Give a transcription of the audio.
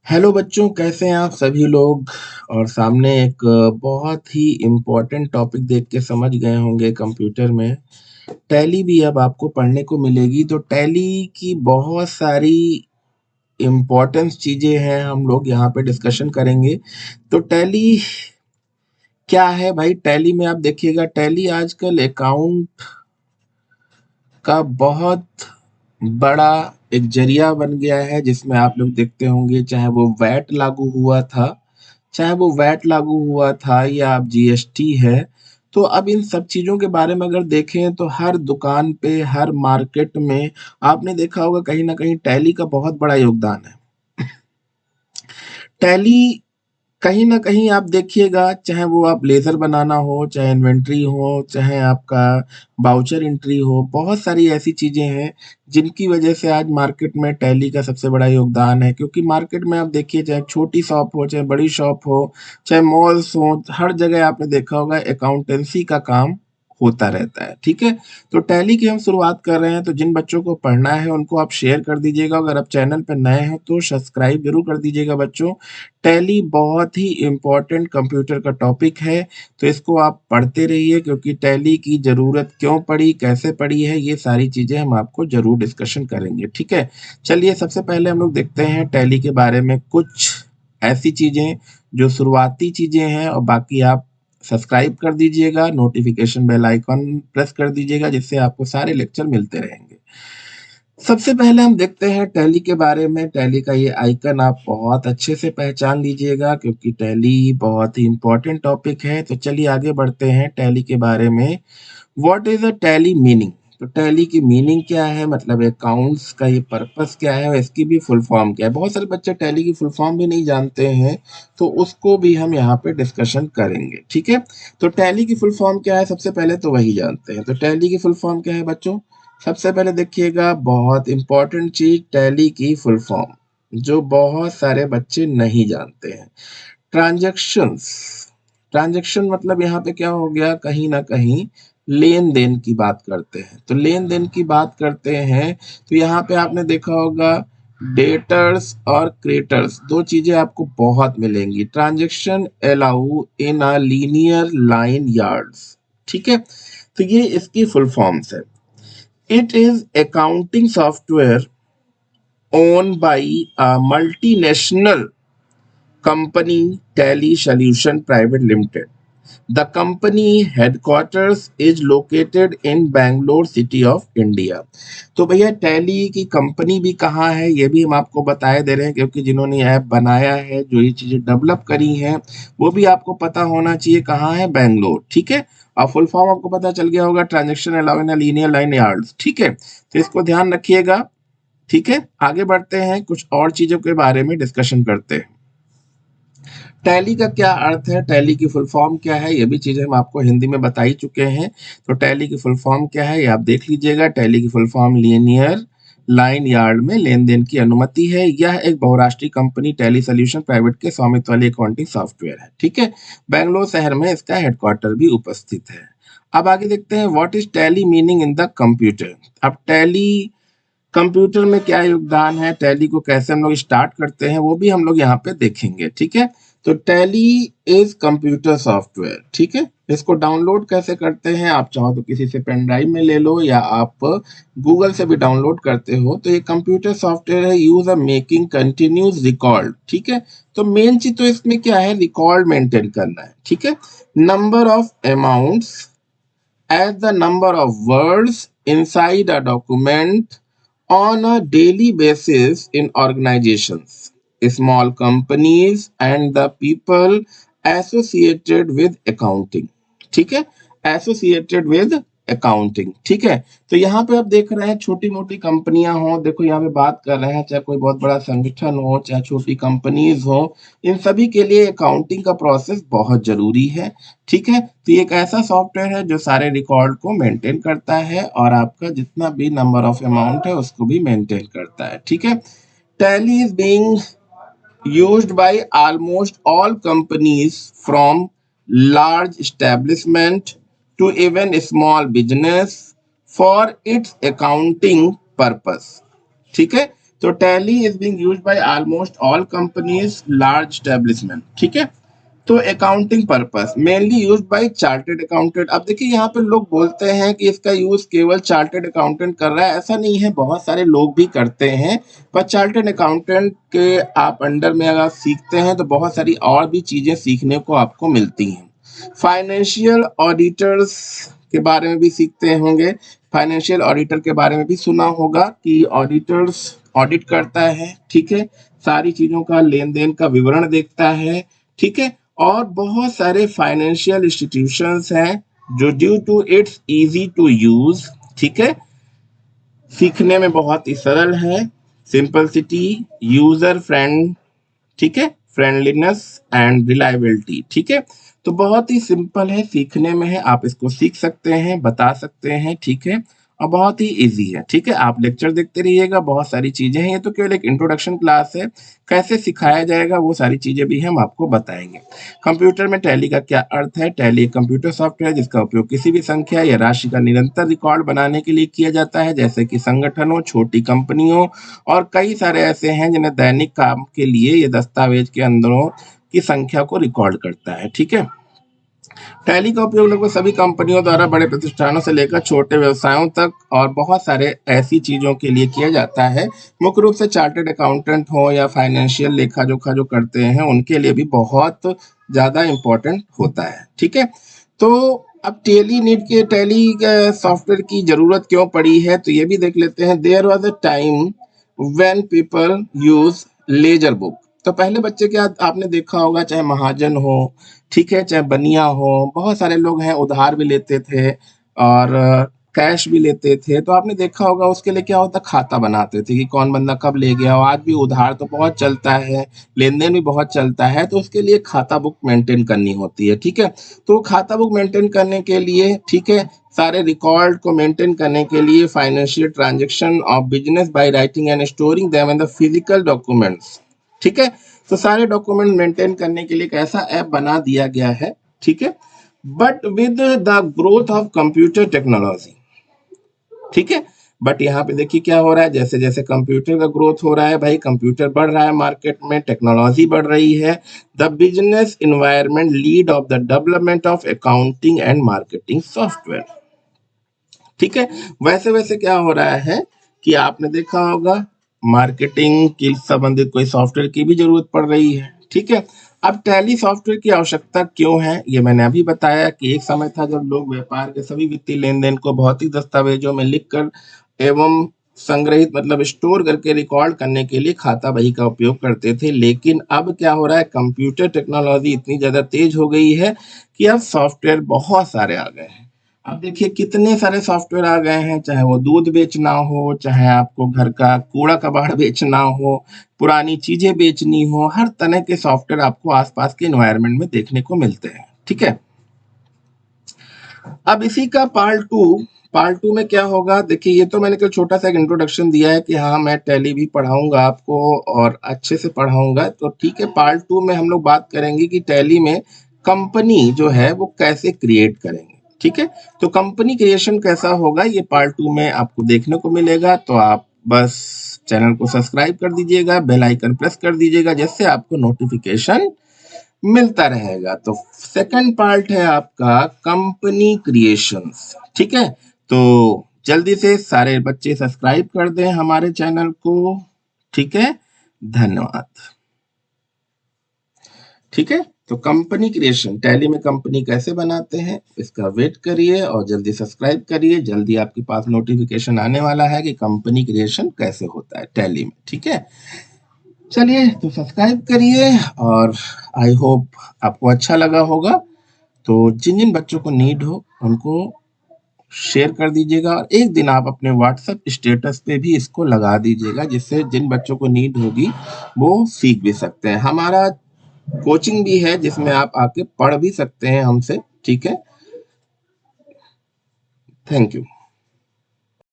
Hello बच्चों, कैसे हैं आप सभी लोग। और सामने एक बहुत ही इम्पोर्टेंट टॉपिक देख के समझ गए होंगे कंप्यूटर में टैली भी अब आपको पढ़ने को मिलेगी। तो टैली की बहुत सारी इम्पोर्टेंस चीज़ें हैं, हम लोग यहाँ पे डिस्कशन करेंगे। तो टैली क्या है भाई? टैली में आप देखिएगा, टैली आजकल अकाउंट का बहुत बड़ा एक जरिया बन गया है, जिसमें आप लोग देखते होंगे, चाहे वो वैट लागू हुआ था, या अब जीएसटी है। तो अब इन सब चीज़ों के बारे में अगर देखें तो हर दुकान पे, हर मार्केट में आपने देखा होगा कहीं न कहीं टैली का बहुत बड़ा योगदान है। टैली कहीं न कहीं आप देखिएगा, चाहे वो आप लेज़र बनाना हो, चाहे इन्वेंट्री हो, चाहे आपका वाउचर एंट्री हो, बहुत सारी ऐसी चीज़ें हैं जिनकी वजह से आज मार्केट में टैली का सबसे बड़ा योगदान है। क्योंकि मार्केट में आप देखिए, चाहे छोटी शॉप हो, चाहे बड़ी शॉप हो, चाहे मॉल्स हो, हर जगह आपने देखा होगा अकाउंटेंसी का काम होता रहता है, ठीक है? तो टैली की हम शुरुआत कर रहे हैं, तो जिन बच्चों को पढ़ना है उनको आप शेयर कर दीजिएगा। अगर आप चैनल पे नए हैं तो सब्सक्राइब ज़रूर कर दीजिएगा बच्चों। टैली बहुत ही इम्पोर्टेंट कंप्यूटर का टॉपिक है, तो इसको आप पढ़ते रहिए, क्योंकि टैली की ज़रूरत क्यों पड़ी, कैसे पड़ी है, ये सारी चीज़ें हम आपको ज़रूर डिस्कशन करेंगे, ठीक है? चलिए, सबसे पहले हम लोग देखते हैं टैली के बारे में कुछ ऐसी चीज़ें जो शुरुआती चीज़ें हैं, और बाकी आप सब्सक्राइब कर दीजिएगा, नोटिफिकेशन बेल आइकॉन प्रेस कर दीजिएगा, जिससे आपको सारे लेक्चर मिलते रहेंगे। सबसे पहले हम देखते हैं टैली के बारे में। टैली का ये आइकन आप बहुत अच्छे से पहचान लीजिएगा, क्योंकि टैली बहुत ही इम्पोर्टेंट टॉपिक है। तो चलिए आगे बढ़ते हैं टैली के बारे में। What is a tally meaning? तो टैली की मीनिंग क्या है, मतलब अकाउंट्स का ये पर्पस क्या है, और इसकी भी फुल फॉर्म क्या है। बहुत सारे बच्चे टैली की फुल फॉर्म भी नहीं जानते हैं, तो उसको भी हम यहाँ पे डिस्कशन करेंगे, ठीक है? तो टैली की फुल फॉर्म क्या है, सबसे पहले तो वही जानते हैं। तो टैली की फुल फॉर्म क्या है बच्चों? सबसे पहले देखिएगा, बहुत इंपॉर्टेंट चीज, टैली की फुल फॉर्म जो बहुत सारे बच्चे नहीं जानते हैं, ट्रांजैक्शंस। ट्रांजैक्शन मतलब यहाँ पे क्या हो गया, कहीं ना कहीं लेन देन की बात करते हैं। तो लेन देन की बात करते हैं, तो यहाँ पे आपने देखा होगा डेटर्स और क्रेटर्स, दो चीजें आपको बहुत मिलेंगी। Transaction allow in a linear line yards, ठीक है? तो ये इसकी फुल फॉर्म्स है। It is accounting software owned by a multinational company, Tally Solution Private Limited. The company headquarters is located in Bangalore city of India. तो भैया tally की company भी कहाँ है, ये भी हम आपको बताए दे रहे हैं, क्योंकि जिन्होंने ऐप बनाया है, जो ये चीजें डेवलप करी हैं, वो भी आपको पता होना चाहिए कहाँ है, बैंगलोर, ठीक है? और फुल फॉर्म आपको पता चल गया होगा, transaction allow in linear line yards, ठीक है? तो इसको ध्यान रखिएगा, ठीक है? आगे बढ़ते हैं, कुछ और चीजों के बारे में डिस्कशन करते हैं। टैली का क्या अर्थ है, टैली की फुल फॉर्म क्या है, ये भी चीजें हम आपको हिंदी में बता ही चुके हैं। तो टैली की फुल फॉर्म क्या है, ये आप देख लीजिएगा। टैली की full form linear line yard में लेन देन की अनुमति है। यह एक बहुराष्ट्रीय कंपनी टैली सोल्यूशन प्राइवेट के स्वामित्व वाली अकाउंटिंग सॉफ्टवेयर है, ठीक है? बैंगलोर शहर में इसका हेडक्वार्टर भी उपस्थित है। अब आगे देखते हैं, what is tally meaning in the computer. अब टैली कंप्यूटर में क्या योगदान है, टैली को कैसे हम लोग स्टार्ट करते हैं, वो भी हम लोग यहाँ पे देखेंगे, ठीक है? तो टैली इज कंप्यूटर सॉफ्टवेयर, ठीक है? इसको डाउनलोड कैसे करते हैं, आप चाहो तो किसी से पेन ड्राइव में ले लो, या आप गूगल से भी डाउनलोड करते हो। तो ये कंप्यूटर सॉफ्टवेयर है, use of making continuous record, ठीक है? तो मेन चीज तो इसमें क्या है, रिकॉर्ड मेंटेन करना है, ठीक है? Number of amounts as the number of words inside a document on a daily basis in organizations, small companies, and the people associated with accounting, ठीक है? एसोसिएटेड विद अकाउंटिंग, ठीक है? तो यहाँ पे आप देख रहे हैं, छोटी मोटी कंपनियां हो, देखो यहाँ पे बात कर रहे हैं, चाहे कोई बहुत बड़ा संगठन हो, चाहे छोटी कंपनीज हो, इन सभी के लिए अकाउंटिंग का प्रोसेस बहुत जरूरी है, ठीक है? तो ये एक ऐसा सॉफ्टवेयर है जो सारे रिकॉर्ड को मेंटेन करता है, और आपका जितना भी नंबर ऑफ अमाउंट है उसको भी मेंटेन करता है, ठीक है? Tally is being used by almost all companies from large establishment to even small business for its accounting purpose, ठीक है? तो tally is being used by almost all companies, large establishment, ठीक है। तो accounting purpose mainly use by chartered accountant. अब देखिए यहाँ पे लोग बोलते हैं कि इसका यूज केवल चार्टेड अकाउंटेंट कर रहा है, ऐसा नहीं है, बहुत सारे लोग भी करते हैं। पर चार्टेड अकाउंटेंट के आप अंडर में अगर सीखते हैं तो बहुत सारी और भी चीजें सीखने को आपको मिलती हैं। फाइनेंशियल ऑडिटर्स के बारे में भी सीखते होंगे। फाइनेंशियल ऑडिटर के बारे में भी सुना होगा कि ऑडिटर्स ऑडिट करता है, ठीक है, सारी चीजों का लेन देन का विवरण देखता है, ठीक है। और बहुत सारे फाइनेंशियल इंस्टीट्यूशंस हैं जो due to its easy to use, ठीक है, सीखने में बहुत ही सरल है, सिंपलिसिटी, यूजर फ्रेंड, ठीक है, फ्रेंडलीनेस एंड रिलायबिलिटी, ठीक है। तो बहुत ही सिंपल है, सीखने में है, आप इसको सीख सकते हैं, बता सकते हैं, ठीक है, और बहुत ही इजी है, ठीक है। आप लेक्चर देखते रहिएगा, बहुत सारी चीजें हैं, ये तो केवल एक इंट्रोडक्शन क्लास है, कैसे सिखाया जाएगा वो सारी चीजें भी हम आपको बताएंगे। कंप्यूटर में टैली का क्या अर्थ है? टैली एक कंप्यूटर सॉफ्टवेयर जिसका उपयोग किसी भी संख्या या राशि का निरंतर रिकॉर्ड बनाने के लिए किया जाता है, जैसे कि संगठनों, छोटी कंपनियों और कई सारे ऐसे हैं जिन्हें दैनिक काम के लिए ये दस्तावेज के अंदरों की संख्या को रिकॉर्ड करता है, ठीक है। टैली का उपयोग लगभग सभी कंपनियों द्वारा बड़े प्रतिष्ठानों से लेकर छोटे व्यवसायों तक और बहुत सारे ऐसी चीजों के लिए किया जाता है। मुख्य रूप से चार्टर्ड अकाउंटेंट हो या फाइनेंशियल लेखा जोखा जो करते हैं उनके लिए भी बहुत ज्यादा इम्पोर्टेंट होता है, ठीक है। तो अब टैली सॉफ्टवेयर की जरूरत क्यों पड़ी है तो ये भी देख लेते हैं। There was a time when people use ledger book. तो पहले बच्चे क्या आपने देखा होगा, चाहे महाजन हो, ठीक है, चाहे बनिया हो, बहुत सारे लोग हैं उधार भी लेते थे और कैश भी लेते थे। तो आपने देखा होगा उसके लिए क्या होता, खाता बनाते थे कि कौन बंदा कब ले गया। और आज भी उधार तो बहुत चलता है, लेन देन भी बहुत चलता है, तो उसके लिए खाता बुक मेंटेन करनी होती है, ठीक है। तो खाता बुक मेंटेन करने के लिए, ठीक है, सारे रिकॉर्ड को मेंटेन करने के लिए financial transaction of business by writing and storing them in the physical documents, ठीक है। तो सारे डॉक्यूमेंट मेंटेन करने के लिए एक ऐसा ऐप बना दिया गया है, ठीक है। But with the growth of computer technology, ठीक है, बट यहाँ पे देखिए क्या हो रहा है, जैसे जैसे कंप्यूटर का ग्रोथ हो रहा है भाई, कंप्यूटर बढ़ रहा है मार्केट में, टेक्नोलॉजी बढ़ रही है, the business environment lead of the development of accounting and marketing software, ठीक है। वैसे वैसे क्या हो रहा है कि आपने देखा होगा मार्केटिंग के संबंधित कोई सॉफ्टवेयर की भी जरूरत पड़ रही है, ठीक है। अब टैली सॉफ्टवेयर की आवश्यकता क्यों है, ये मैंने अभी बताया कि एक समय था जब लोग व्यापार के सभी वित्तीय लेन देन को भौतिक दस्तावेजों में लिखकर एवं संग्रहित मतलब स्टोर करके रिकॉर्ड करने के लिए खाता बही का उपयोग करते थे। लेकिन अब क्या हो रहा है, कंप्यूटर टेक्नोलॉजी इतनी ज्यादा तेज हो गई है कि अब सॉफ्टवेयर बहुत सारे आ गए हैं। अब देखिए कितने सारे सॉफ्टवेयर आ गए हैं, चाहे वो दूध बेचना हो, चाहे आपको घर का कूड़ा कबाड़ बेचना हो, पुरानी चीजें बेचनी हो, हर तरह के सॉफ्टवेयर आपको आसपास के एनवायरनमेंट में देखने को मिलते हैं, ठीक है। अब इसी का पार्ट टू में क्या होगा, देखिए ये तो मैंने कल छोटा सा एक इंट्रोडक्शन दिया है कि हाँ मैं टैली भी पढ़ाऊंगा आपको और अच्छे से पढ़ाऊंगा, तो ठीक है। पार्ट टू में हम लोग बात करेंगे कि टैली में कंपनी जो है वो कैसे क्रिएट करेंगे, ठीक है। तो कंपनी क्रिएशन कैसा होगा ये पार्ट टू में आपको देखने को मिलेगा। तो आप बस चैनल को सब्सक्राइब कर दीजिएगा, बेल आइकन प्रेस कर दीजिएगा, जिससे आपको नोटिफिकेशन मिलता रहेगा। तो सेकंड पार्ट है आपका कंपनी क्रिएशंस, ठीक है। तो जल्दी से सारे बच्चे सब्सक्राइब कर दें हमारे चैनल को, ठीक है। धन्यवाद, ठीक है। तो कंपनी क्रिएशन, टैली में कंपनी कैसे बनाते हैं इसका वेट करिए और जल्दी सब्सक्राइब करिए, जल्दी आपके पास नोटिफिकेशन आने वाला है कि कंपनी क्रिएशन कैसे होता है टैली में, ठीक है। चलिए तो सब्सक्राइब करिए और आई होप आपको अच्छा लगा होगा। तो जिन जिन बच्चों को नीड हो उनको शेयर कर दीजिएगा और एक दिन आप अपने व्हाट्सएप स्टेटस पे भी इसको लगा दीजिएगा, जिससे जिन बच्चों को नीड होगी वो सीख भी सकते हैं। हमारा कोचिंग भी है जिसमें आप आके पढ़ भी सकते हैं हमसे, ठीक है। Thank you.